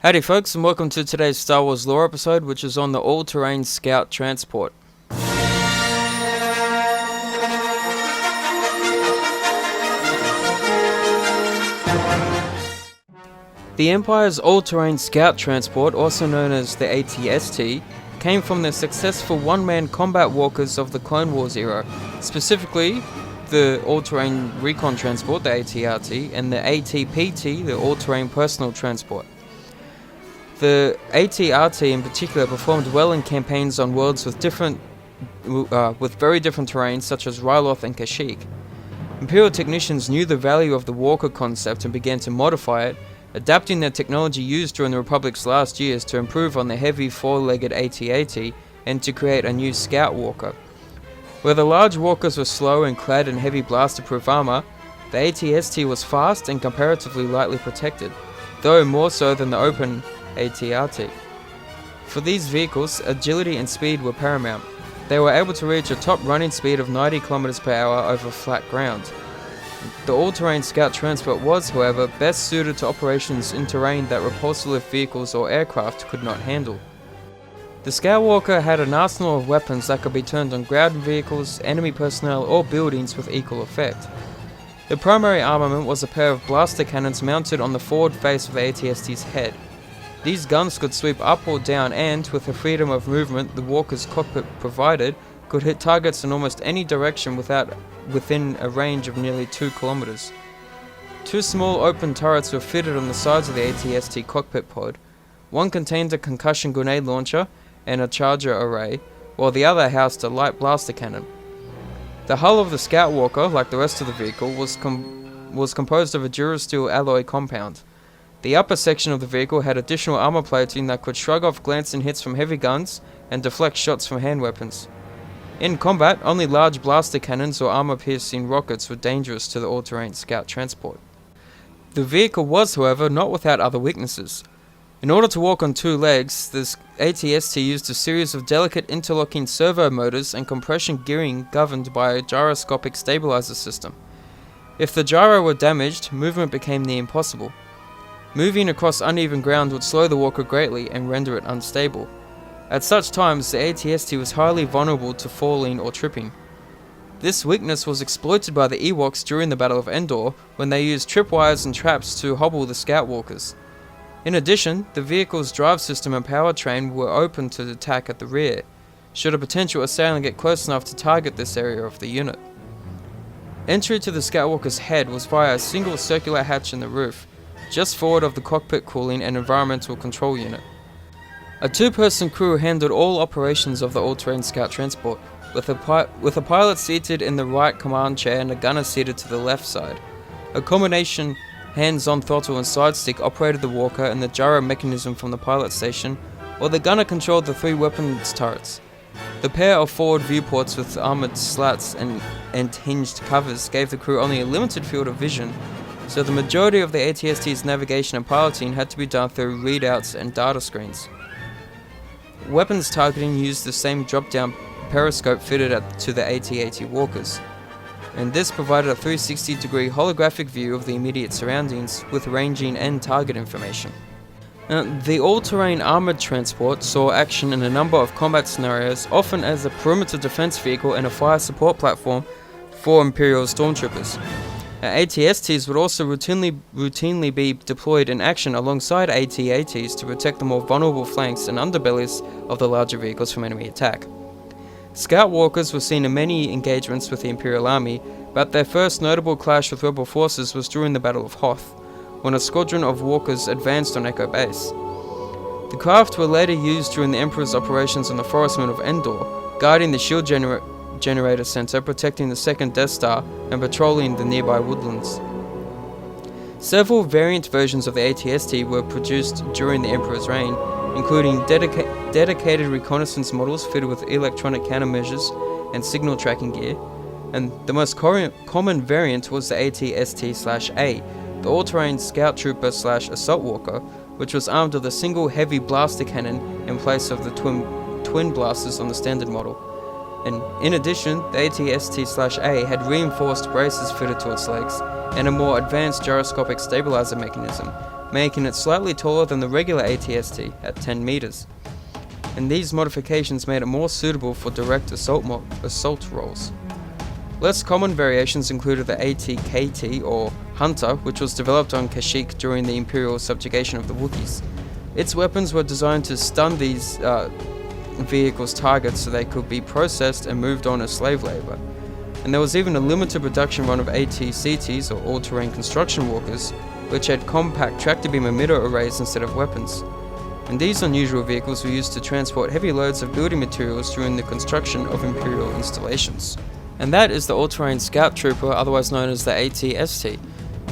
Howdy folks, and welcome to today's Star Wars lore episode, which is on the all-terrain scout transport. The Empire's all-terrain scout transport, also known as the AT-ST, came from the successful one-man combat walkers of the Clone Wars era, specifically the all-terrain recon transport, the AT-RT, and the AT-PT, the all-terrain personal transport. The AT-RT in particular performed well in campaigns on worlds with very different terrains such as Ryloth and Kashyyyk. Imperial technicians knew the value of the walker concept and began to modify it, adapting their technology used during the Republic's last years to improve on the heavy four-legged AT-AT and to create a new scout walker. Where the large walkers were slow and clad in heavy blaster-proof armor, the AT-ST was fast and comparatively lightly protected, though more so than the open AT-RT. For these vehicles, agility and speed were paramount. They were able to reach a top running speed of 90 km per hour over flat ground. The all-terrain scout transport was, however, best suited to operations in terrain that repulsor-lift vehicles or aircraft could not handle. The Scout Walker had an arsenal of weapons that could be turned on ground vehicles, enemy personnel, or buildings with equal effect. The primary armament was a pair of blaster cannons mounted on the forward face of the AT-ST's head. These guns could sweep up or down and, with the freedom of movement the Walker's cockpit provided, could hit targets in almost any direction within a range of nearly 2 kilometers. Two small open turrets were fitted on the sides of the AT-ST cockpit pod. One contained a concussion grenade launcher and a charger array, while the other housed a light blaster cannon. The hull of the Scout Walker, like the rest of the vehicle, was composed of a durasteel alloy compound. The upper section of the vehicle had additional armor plating that could shrug off glancing hits from heavy guns and deflect shots from hand weapons. In combat, only large blaster cannons or armor-piercing rockets were dangerous to the all-terrain scout transport. The vehicle was, however, not without other weaknesses. In order to walk on two legs, the AT-ST used a series of delicate interlocking servo motors and compression gearing governed by a gyroscopic stabilizer system. If the gyro were damaged, movement became near impossible. Moving across uneven ground would slow the walker greatly and render it unstable. At such times, the AT-ST was highly vulnerable to falling or tripping. This weakness was exploited by the Ewoks during the Battle of Endor, when they used tripwires and traps to hobble the scout walkers. In addition, the vehicle's drive system and powertrain were open to attack at the rear, should a potential assailant get close enough to target this area of the unit. Entry to the scout walker's head was via a single circular hatch in the roof, just forward of the cockpit cooling and environmental control unit. A two-person crew handled all operations of the all-terrain scout transport, with a pilot seated in the right command chair and a gunner seated to the left side. A combination hands-on throttle and side stick operated the walker and the gyro mechanism from the pilot station, while the gunner controlled the three weapons turrets. The pair of forward viewports with armored slats and hinged covers gave the crew only a limited field of vision, so the majority of the AT-ST's navigation and piloting had to be done through readouts and data screens. Weapons targeting used the same drop-down periscope fitted to the AT-AT walkers, and this provided a 360-degree holographic view of the immediate surroundings with ranging and target information. The all-terrain armored transport saw action in a number of combat scenarios, often as a perimeter defense vehicle and a fire support platform for Imperial stormtroopers. AT-STs would also routinely be deployed in action alongside AT-ATs to protect the more vulnerable flanks and underbellies of the larger vehicles from enemy attack. Scout walkers were seen in many engagements with the Imperial Army, but their first notable clash with rebel forces was during the Battle of Hoth, when a squadron of walkers advanced on Echo Base. The craft were later used during the Emperor's operations on the Forest Moon of Endor, guarding the shield generator center, protecting the second Death Star, and patrolling the nearby woodlands. Several variant versions of the AT-ST were produced during the Emperor's reign, including dedicated reconnaissance models fitted with electronic countermeasures and signal tracking gear, and the most common variant was the AT-ST/A, the all-terrain scout trooper / assault walker, which was armed with a single heavy blaster cannon in place of the twin blasters on the standard model. And in addition, the AT-ST/A had reinforced braces fitted to its legs and a more advanced gyroscopic stabilizer mechanism, making it slightly taller than the regular AT-ST at 10 meters. And these modifications made it more suitable for direct assault roles. Less common variations included the AT-KT or Hunter, which was developed on Kashyyyk during the Imperial subjugation of the Wookiees. Its weapons were designed to stun these vehicles' targets so they could be processed and moved on as slave labor. And there was even a limited production run of AT-CTs or all-terrain construction walkers, which had compact tractor beam emitter arrays instead of weapons. And these unusual vehicles were used to transport heavy loads of building materials during the construction of Imperial installations. And that is the all-terrain scout trooper, otherwise known as the AT-ST.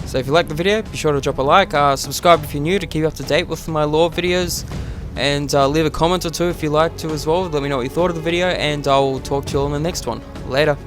So if you like the video, be sure to drop a like, subscribe if you're new to keep up to date with my lore videos, and leave a comment or two if you like to as well. Let me know what you thought of the video, and I'll talk to you all in the next one. Later.